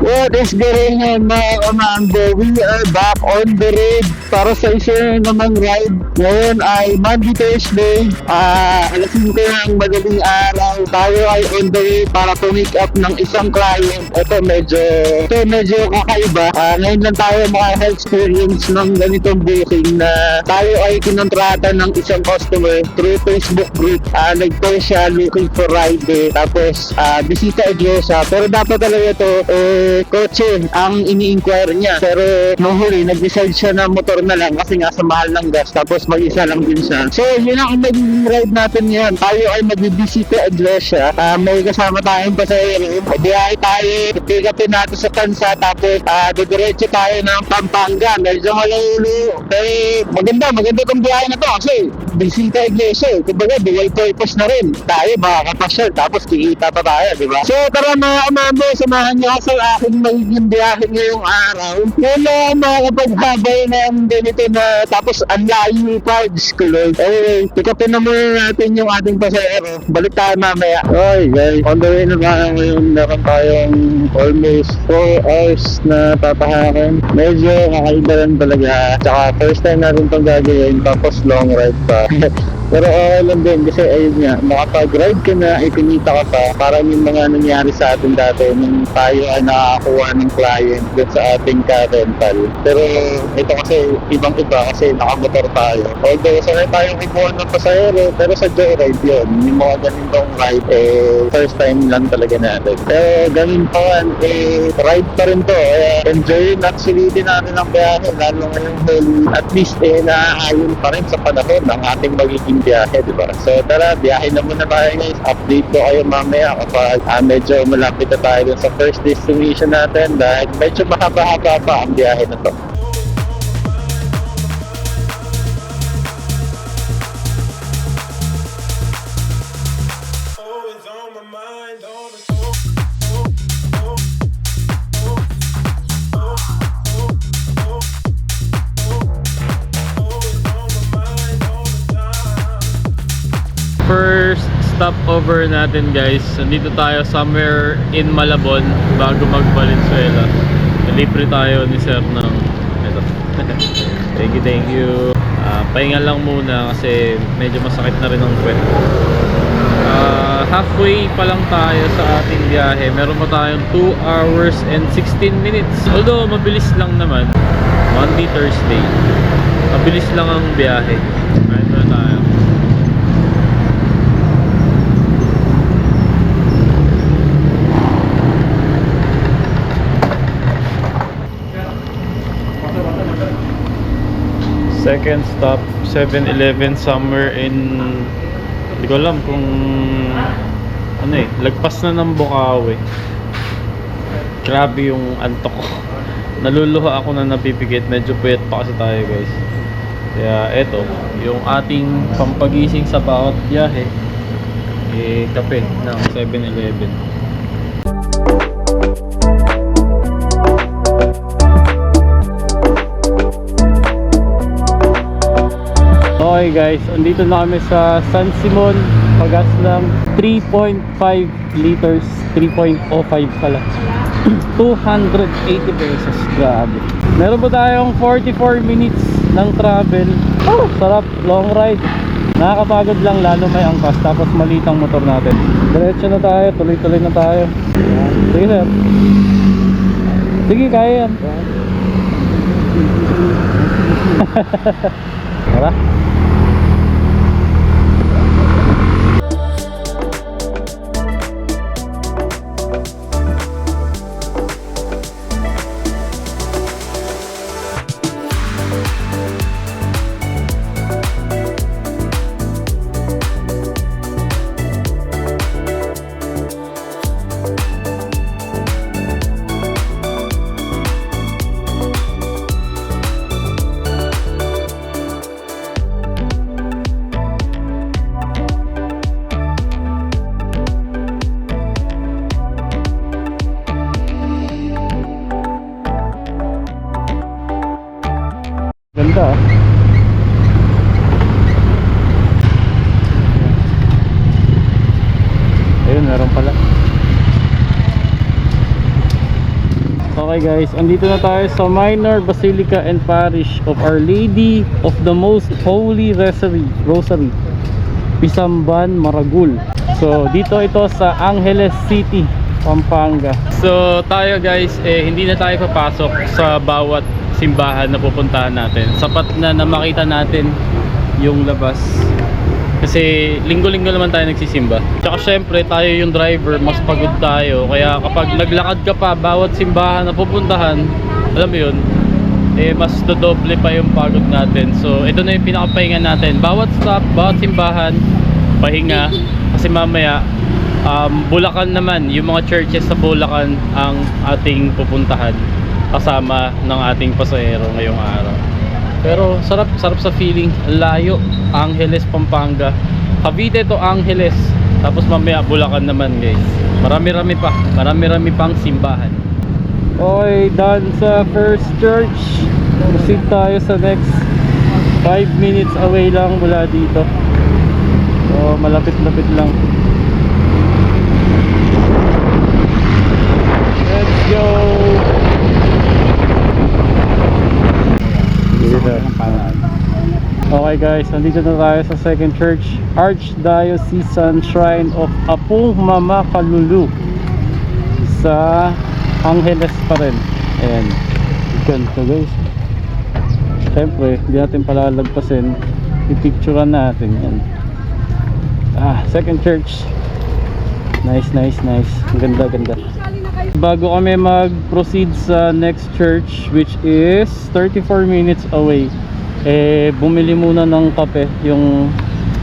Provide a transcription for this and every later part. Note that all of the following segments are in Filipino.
What is going on mga kamambo? We are back on the road para sa isa namang ride. Ngayon ay Monday, Thursday. Alas 5 ng madaling araw. Tayo ay on the way para to meet up ng isang client. Ito medyo kakaiba. Ngayon lang tayo maka-experience ng ganitong booking na tayo ay kinontrata ng isang customer through Facebook group. Nag-post siya looking for ride. Tapos bisita iglesia. Pero dapat talaga ito kotse ang ini-inquire niya. Pero nung huli, nag-decide siya na motor na lang kasi nga sa mahal ng gas. Tapos mag-isa lang din siya. So, yun ang magiging ride natin ngayon. Tayo ay magbibisita iglesia. May kasama tayong pasahero. Biyahe tayo. Pick upin natin sa Tansa. Tapos, didiretso tayo ng Pampanga. Medyo malayo. Pero, maganda itong biyahe na to kasi bisita iglesia. Kumbaga, dual purpose na rin. Tayo, makakapasyal. Tapos, kikita pa tayo, di ba? So, tara mga kamambo, samahan niyo sa aking magiging biyahe ngayong araw. Wala makakapaghabay ng ganito na tapos ang layo pa, Diyos ko Lord. Anyway, pick upin na muna natin yung ating pasahero. Balik tayo mamaya. Okay guys, on the way na tayo ngayon. Meron tayong almost 4 hours na tatahakan. Medyo kakaiba lang talaga. Tsaka first time natin itong gagawin, tapos long ride pa. Pero okay lang din kasi ayun nga, makapag-ride ka na, ikinita ka pa, parang yung mga nangyari sa atin dati nung tayo ay nakakuha ng client dun sa ating ka-rental. Pero ito kasi ibang-iba kasi nakamotor tayo. Although sanay tayong ibuhan ng pasahero, pero sa joyride yun, yung mga ganitong ride, first time lang talaga natin. Pero ganun pa man, ride pa rin to. Enjoy at sulitin natin ang biyahe, lalo ngayong huli. At least, naaayon pa rin sa panahon ng ating magiging biyahe, diba? So tara, biyahe na muna tayo guys. Update ko kayo mamaya kapag medyo malapit na tayo dun sa first destination natin dahil medyo mahaba-haba pa ang biyahe na to. First stopover natin guys, nandito tayo somewhere in Malabon bago mag-Valenzuela. Libre tayo ni sir ng ito. Thank you. Pahinga lang muna kasi medyo masakit na rin ang puwet. Halfway pa lang tayo sa ating biyahe. Meron pa tayong 2 hours and 16 minutes. Although mabilis lang naman. Monday, Thursday. Mabilis lang ang biyahe. Kahit na tayo. Second stop, 7-Eleven somewhere in, hindi ko alam kung ano lagpas na ng Bukawi. Grabe yung antok ko. Naluluha ako na napipigit, medyo puyat pa kasi tayo guys. Kaya eto, yung ating pampagising sa bawat biyahe, kape ng 7-Eleven. Okay guys, andito na kami sa San Simon. Pagas lang 3.5 liters, 3.05 pala. 280 pesos, grabe. Meron po tayong 44 minutes ng travel. Oh, sarap, long ride. Nakakapagod lang lalo may angkas, tapos maliit ang motor natin. Diretso na tayo, tuloy-tuloy na tayo. Sige sir. Sige, kaya yan. Tara. Ganda ah. Ayun, meron pala. Okay guys, andito na tayo sa Minor Basilica and Parish of Our Lady of the Most Holy Rosary, Pisamban, Maragul. So dito ito sa Angeles City, Pampanga. So tayo guys, hindi na tayo papasok sa bawat simbahan na pupuntahan natin. Sapat na makita natin yung labas. Kasi linggo-linggo naman tayo nagsisimba. Tsaka syempre tayo yung driver, mas pagod tayo. Kaya kapag naglakad ka pa bawat simbahan na pupuntahan, alam mo yun, mas dodoble pa yung pagod natin. So ito na yung pinakapahinga natin. Bawat stop, bawat simbahan, pahinga. Kasi mamaya Bulacan naman, yung mga churches sa Bulacan ang ating pupuntahan kasama ng ating pasahero ngayong araw. Pero sarap sa feeling. Layo, Angeles, Pampanga. Cavite to Angeles. Tapos mamaya Bulacan naman guys. Marami-rami pang simbahan. Okay, done sa first church. Proceed tayo sa next. 5 minutes away lang mula dito. So malapit-lapit lang. Let's go. Okay guys, nandito na tayo sa second church, Archdiocesan Shrine of Apong Mama Kalulu sa Angeles pa rin. Ayan, ganito guys. Siyempre, hindi natin palalagpasin, ipicturean natin yan. Second church. Nice. Ganda. Bago kami mag-proceed sa next church, which is 34 minutes away, bumili muna ng kape yung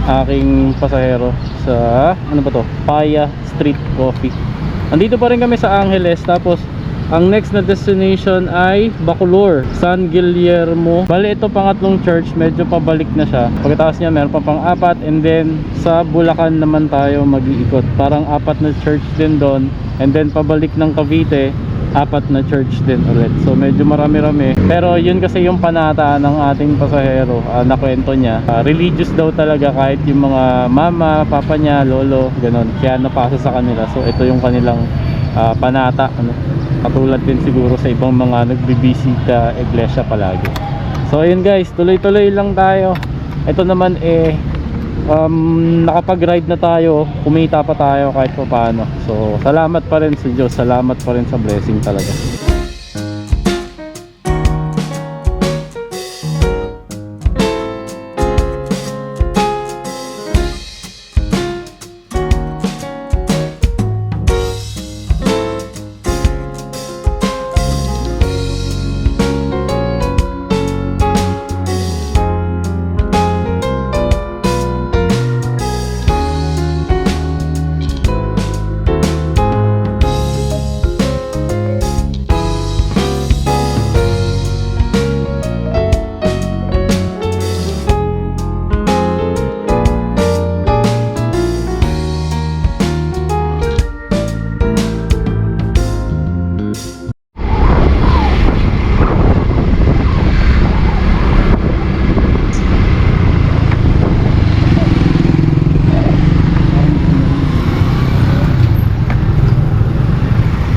aking pasahero sa Paya Street Coffee. Andito pa rin kami sa Angeles. Tapos ang next na destination ay Bacolor, San Guillermo. Bali ito pangatlong church, medyo pabalik na siya. Pagkatapos niya meron pa pang-apat, and then sa Bulacan naman tayo mag-iikot. Parang 4 na church din doon, and then pabalik ng Cavite, 4 na church din ulit. So medyo marami-rami. Pero yun kasi yung panata ng ating pasahero, nakwento niya. Religious daw talaga, kahit yung mga mama, papa niya, lolo, ganon. Kaya napasa sa kanila. So ito yung kanilang panata. Katulad din siguro sa ibang mga nagbibisita iglesia palagi. So ayun guys, tuloy-tuloy lang tayo. Ito naman nakapag-ride na tayo, kumita pa tayo kahit pa paano. So salamat pa rin sa Diyos, salamat pa rin sa blessing talaga.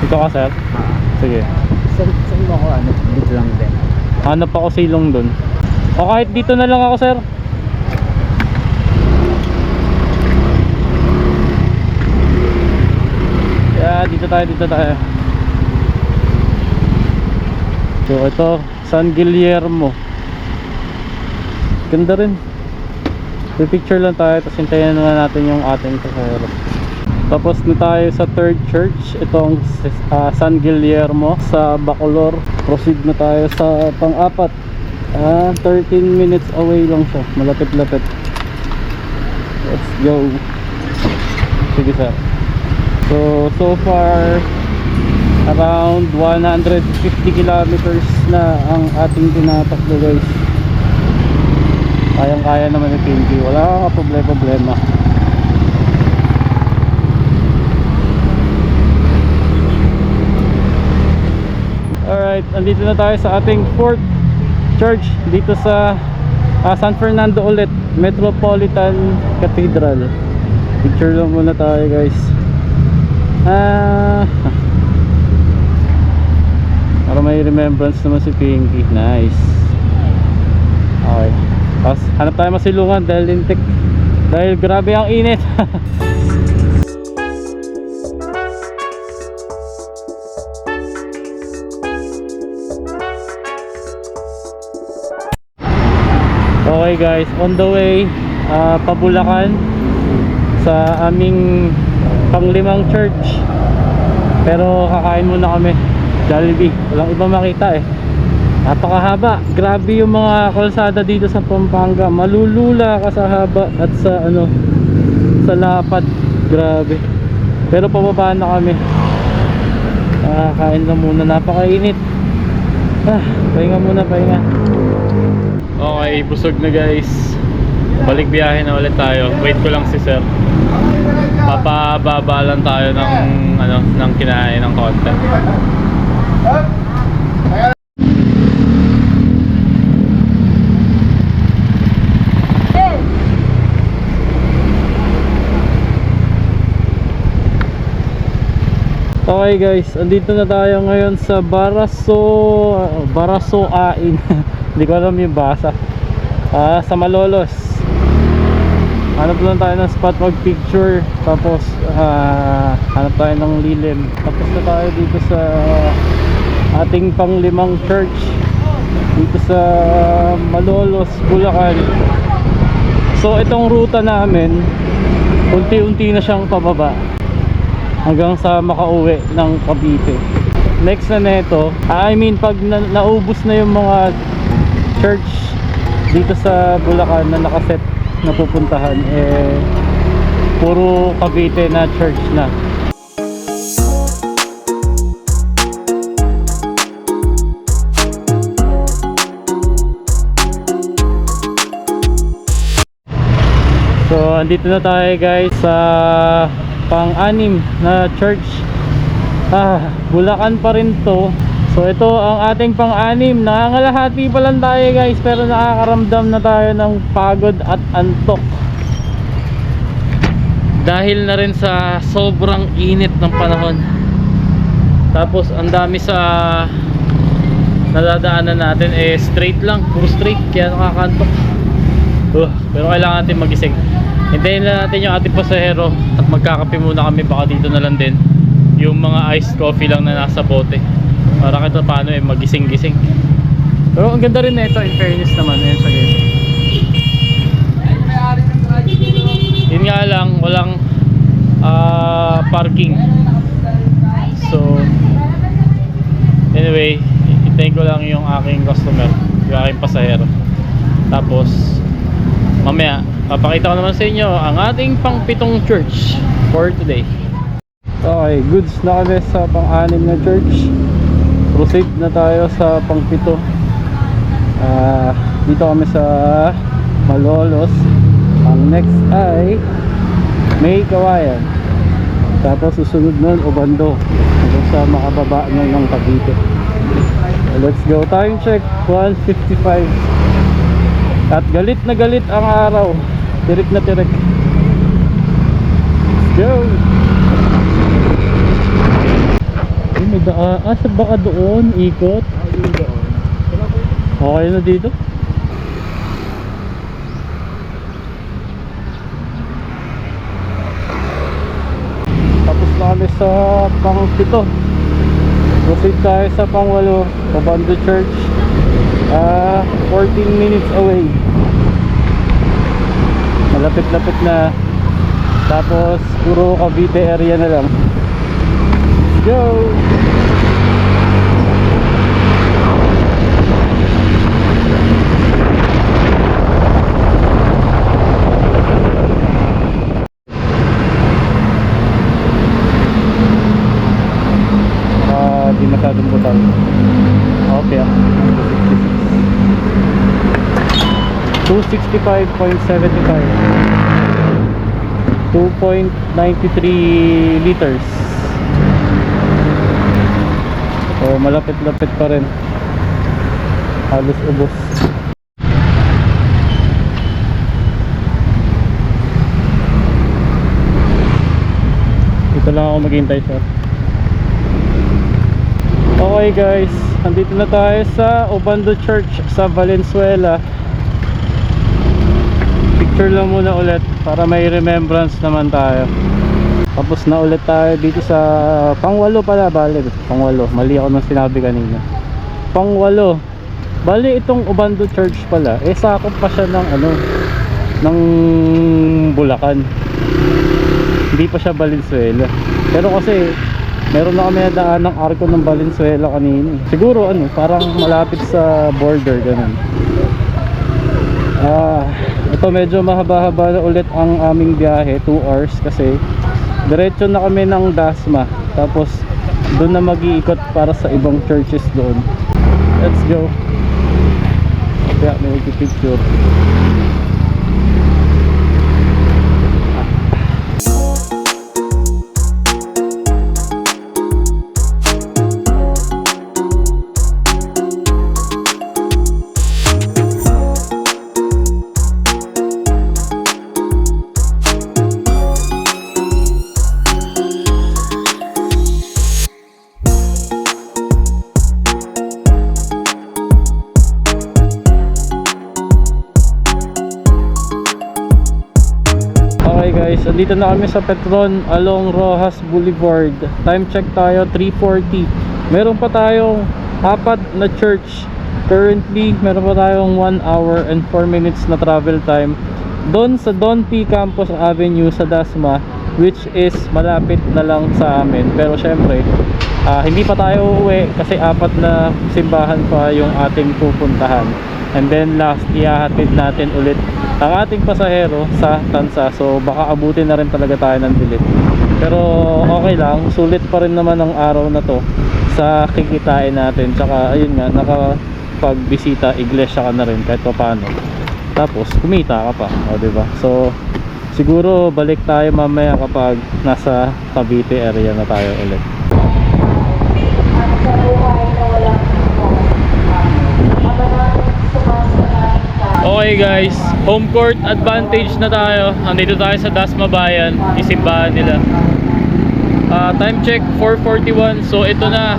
Ito ka sir? Sige. Saan mo ako dito lang din? Hanap ako silong dun. O kahit dito na lang ako sir. Yeah, dito tayo. So ito, San Guillermo. Ganda rin. Picture lang tayo, tapos hintayin na natin yung ating pasahero. Tapos na tayo sa third church, itong San Guillermo sa Bacolor. Proceed na tayo sa pang-apat. 13 minutes away lang siya, malapit-lapit. Let's go. Sige sir. So far around 150 kilometers na ang ating tinatakbo guys. Kayang-kaya naman yung PNG, wala ka problema. Alright, andito na tayo sa ating fourth church dito sa San Fernando ulit, Metropolitan Cathedral. Picture lang muna tayo guys. remembrance naman si Pinky. Nice. Okay. Tapos hanap tayo masilungan dahil lintik. Dahil grabe ang init. Okay guys, on the way pabulakan sa aming panglimang church. Pero kakain muna kami Jollibee, walang iba makita eh. Napakahaba, grabe yung mga kalsada dito sa Pampanga. Malulula ka sa haba at sa ano, sa lapad. Grabe. Pero pababa na kami. Kain lang muna, napakainit. Pahinga muna, pahinga. Okay, busog na guys. Balik biyahe na ulit tayo. Wait ko lang si sir. Papababa lang tayo ng ano, ng kinain ng konti. Okay guys, andito na tayo ngayon sa Barasoain. Hindi ko alam yung basa. Sa Malolos. Hanap lang tayo ng spot mag picture. Tapos hanap tayo ng lilim. Tapos na tayo dito sa ating panglimang church dito sa Malolos, Bulacan. So itong ruta namin, unti-unti na siyang pababa hanggang sa makauwi ng Cavite. Next na neto, pag naubos na yung mga church dito sa Bulacan na nakaset na pupuntahan, puro Cavite na church na. So andito na tayo guys sa pang-anim na church. Bulacan pa rin to. So ito ang ating pang-anim. Nangangalahati pa lang tayo guys, pero nakakaramdam na tayo ng pagod at antok. Dahil na rin sa sobrang init ng panahon. Tapos ang dami sa nadadaanan natin straight lang, puro straight, kaya nakakantok. Pero kailangan natin magising. Hintayin na natin yung ating pasahero at magkakape muna kami, baka dito na lang din. Yung mga iced coffee lang na nasa bote, para kahit paano magising-gising. Pero ang ganda rin na ito, in fairness naman. Ayan sa guys. Yun nga lang, walang parking. So anyway, hintayin ko lang yung aking customer, yung aking pasahero. Tapos mamaya papakita ko naman sa inyo ang ating pang-pitong church for today. Okay, goods na kami sa pang-anim na church. Proceed na tayo sa pang-pito. Dito kami sa Malolos. Ang next ay May Kawayan. Tapos susunod nun Obando, hanggang sa makababa na ng Cavite. Let's go. Time check 1:55. At galit na galit ang araw. Tirik na tirik. Let's go. May daan. Sa baka doon ikot. Okay na dito. Tapos na kami sa pang-7. Proceed tayo sa pang-8, Obando Church. 14 minutes away. Malapit-lapit na. Tapos puro Cavite area na lang. Let's go. Di masyadong butal. Okay. 265.75, 2.93 liters. So malapit-lapit pa rin, halos ubos. Ito lang ako maghintay sir. Okay guys, andito na tayo sa Obando Church sa Valenzuela. Picture lang muna ulit para may remembrance naman tayo. Tapos na ulit tayo dito sa Pangwalo pala, bali Pangwalo, mali ako nang sinabi kanina. Pangwalo, bali itong Obando Church pala, sakop pa siya ng ng Bulacan, hindi pa siya Valenzuela. Pero kasi meron na kami nadaan ng arko ng Valenzuela kanina. Siguro parang malapit sa border, ganun. Ito medyo mahaba-haba na ulit ang aming biyahe, 2 hours kasi diretso na kami ng Dasma, tapos doon na mag-iikot para sa ibang churches doon. Let's go. Kaya may picture. Guys, andito na kami sa Petron along Rojas Boulevard. Time check tayo 3:40. Meron pa tayong 4 na church. Currently, meron pa tayong 1 hour and 4 minutes na travel time doon sa Don P. Campos Avenue sa Dasma, which is malapit na lang sa amin. Pero syempre, hindi pa tayo uuwi kasi 4 na simbahan pa yung ating pupuntahan. And then last, ihahatid natin ulit ang ating pasahero sa Tansa. So baka abutin na rin talaga tayo ng dilim. Pero okay lang, sulit pa rin naman ang araw na to sa kikitain natin. Tsaka ayun nga, nakapagbisita, iglesia ka na rin kahit pa paano. Tapos kumita ka pa, diba? So siguro balik tayo mamaya kapag nasa Cavite area na tayo ulit. Okay guys, home court advantage na tayo. Andito tayo sa Dasma Bayan, isimbahan nila. Time check 4:41. So ito na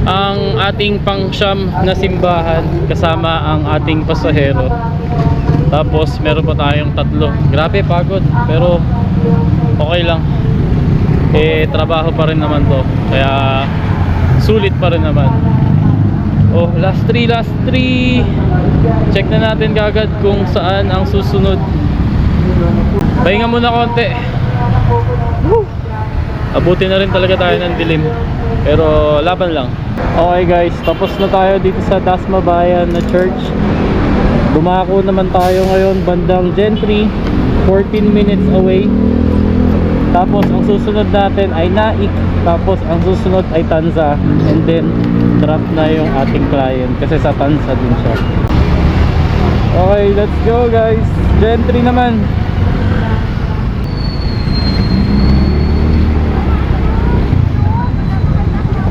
ang ating pangsyam na simbahan kasama ang ating pasahero. Tapos meron pa tayong 3. Grabe, pagod, pero okay lang. Trabaho pa rin naman to, kaya sulit pa rin naman. Oh, last 3. Check na natin kagad kung saan ang susunod. Pahinga muna konti. Abutin na rin talaga tayo ng dilim, pero laban lang. Okay guys, tapos na tayo dito sa Dasma Bayan na church. Dumako naman tayo ngayon bandang Gentry, 14 minutes away. Tapos ang susunod natin ay Naik. Tapos ang susunod ay Tanza. And then drop na yung ating client kasi sa Tanza din siya. Okay, let's go guys. Gentry naman.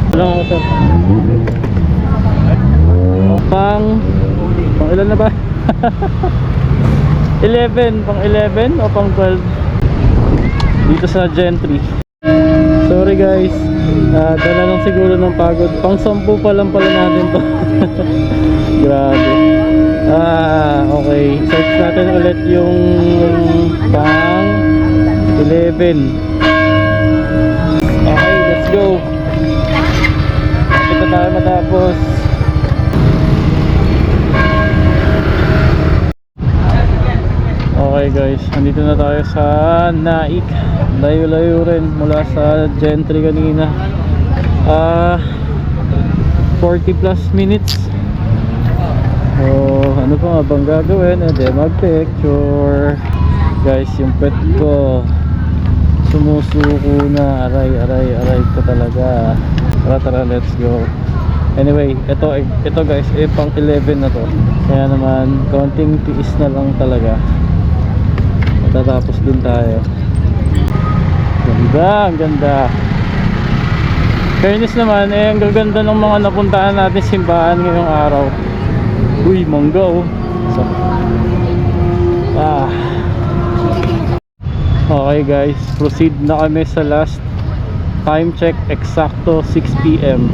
Hello sir. Pang ilan na ba? 11, pang 11 o pang 12 dito sa Gentry. Sorry guys, dala lang siguro ng pagod. Pang 10 pa lang pala natin to. Grabe. Okay, search natin ulit yung pang 11. Okay, let's go. Kapit na tayo matapos. Okay guys, nandito na tayo sa Naik. Layo-layo rin mula sa Gentry kanina. 40 plus minutes. Ano pa nga bang gagawin? Mag-picture. Guys, yung pet ko sumusuko na. Aray ko talaga. Tara, let's go. Anyway, ito guys, pang 11 na to. Kaya naman, konting tiis na lang talaga. Matatapos din tayo. Ang ganda. Fairness naman, ang gaganda ng mga napuntahan natin simbahan ngayong araw. Uy, mangga oh. Okay guys, proceed na kami sa last. Time check, eksakto 6 PM.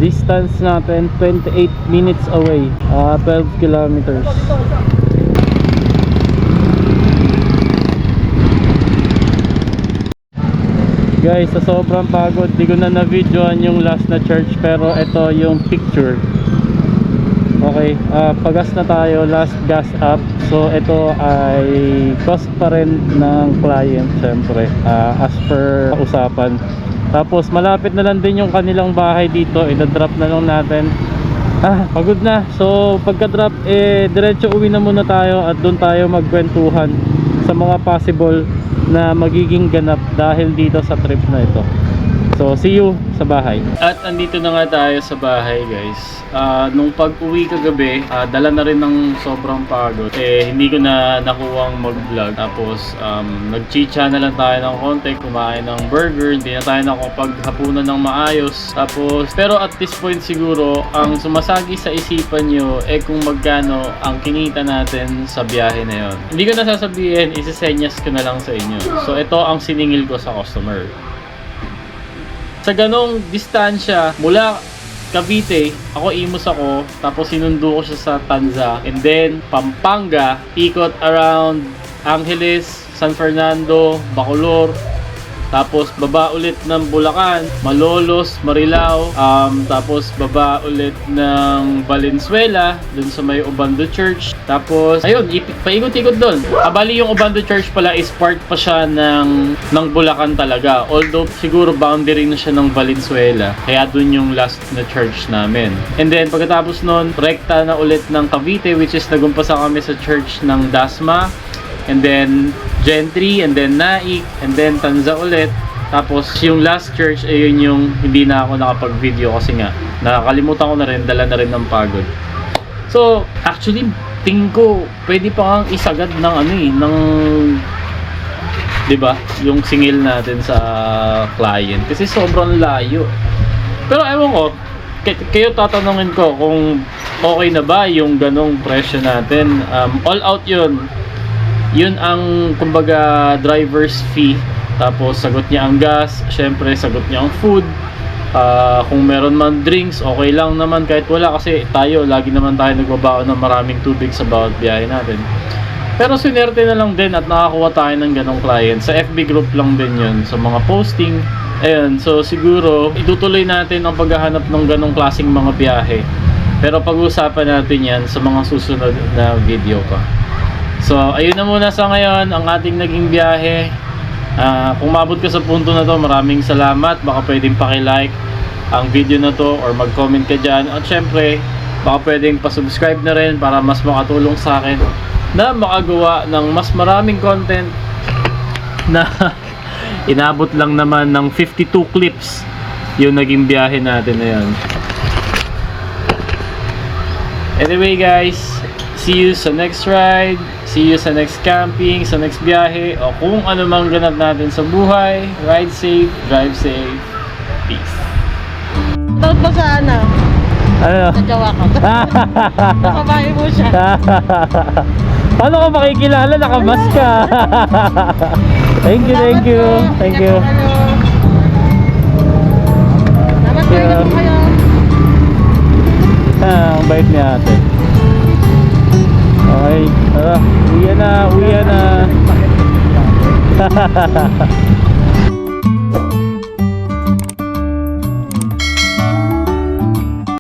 Distance natin 28 minutes away, 12 kilometers. Guys, sa sobrang pagod, di ko na na-videoan yung last na church, pero ito yung picture. Okay, pagas na tayo, last gas up. So ito ay cost pa rin ng client syempre, as per usapan. Tapos malapit na lang din yung kanilang bahay dito, ida-drop na lang natin. Pagod na. So pagka-drop, diretso uwi na muna tayo at doon tayo magkwentuhan sa mga possible na magiging ganap dahil dito sa trip na ito. So see you sa bahay. At andito na nga tayo sa bahay, guys. Nung pag-uwi kagabi, dala na rin ng sobrang pagod. Hindi ko na nakuwang mag-vlog. Tapos nag-chicha na lang tayo ng konti, kumain ng burger, hindi na tayo nakapaghapunan ng maayos. Tapos pero at this point siguro ang sumasagi sa isipan nyo kung magkano ang kinita natin sa biyahe na yon. Hindi ko na sasabihin, isisenyas ko na lang sa inyo. So ito ang siningil ko sa customer. Sa ganong distansya mula Cavite, Imus ako, tapos sinundo ko siya sa Tanza, and then Pampanga, ikot around Angeles, San Fernando, Bacolor, tapos baba ulit ng Bulacan, Malolos, Marilao, tapos baba ulit ng Valenzuela, dun sa may Obando Church. Tapos ayun, paikot-ikot doon. Bali yung Obando Church pala is part pa siya ng Bulacan talaga. Although siguro boundary na siya ng Valenzuela. Kaya dun yung last na church namin. And then pagkatapos nun, rekta na ulit ng Cavite, which is nagumpasa kami sa church ng Dasma. And then Gentry, and then Naik, and then Tanza ulit. Tapos yung last church, ayun yung hindi na ako nakapag-video kasi nga nakakalimutan ko na rin, dala na rin ng pagod. So actually tingin ko pwede pa kang isagad ng ng 'di ba, yung singil natin sa client kasi sobrang layo. Pero ewan ko, kayo tatanungin ko kung okay na ba yung ganong presyo natin. All out yun ang kumbaga driver's fee, tapos sagot niya ang gas, syempre sagot niya ang food, kung meron man drinks okay lang naman kahit wala kasi lagi naman tayo nagbabaon ng maraming tubig sa bawat biyahe natin. Pero sinerte na lang din at nakakuha tayo ng ganong client. Sa FB group lang din yun, sa mga posting. Ayun, so siguro itutuloy natin ang paghahanap ng ganong klaseng mga biyahe, pero pag-uusapan natin yan sa mga susunod na video pa. So ayun na muna sa ngayon ang ating naging biyahe. Kung mabot ka sa punto na to, maraming salamat. Baka pwedeng paki-like ang video na to or mag-comment ka dyan. At syempre baka pwedeng pa-subscribe na rin para mas makatulong sa akin na makagawa ng mas maraming content na inabot lang naman ng 52 clips yung naging biyahe natin na yun. Anyway guys, see you sa next ride, see you sa next camping, sa next biyahe, o kung ano mang ganap natin sa buhay. Ride safe, drive safe, peace. Taot mo sa ano? Ano? Nagawa ko. Nakabahay mo siya. Paano ka makikilala? Nakamas ka. Thank you, thank you. Thank you. Salamat po kayo. Ang bait ni ate. Okay, tara. Uwi na, uwi na.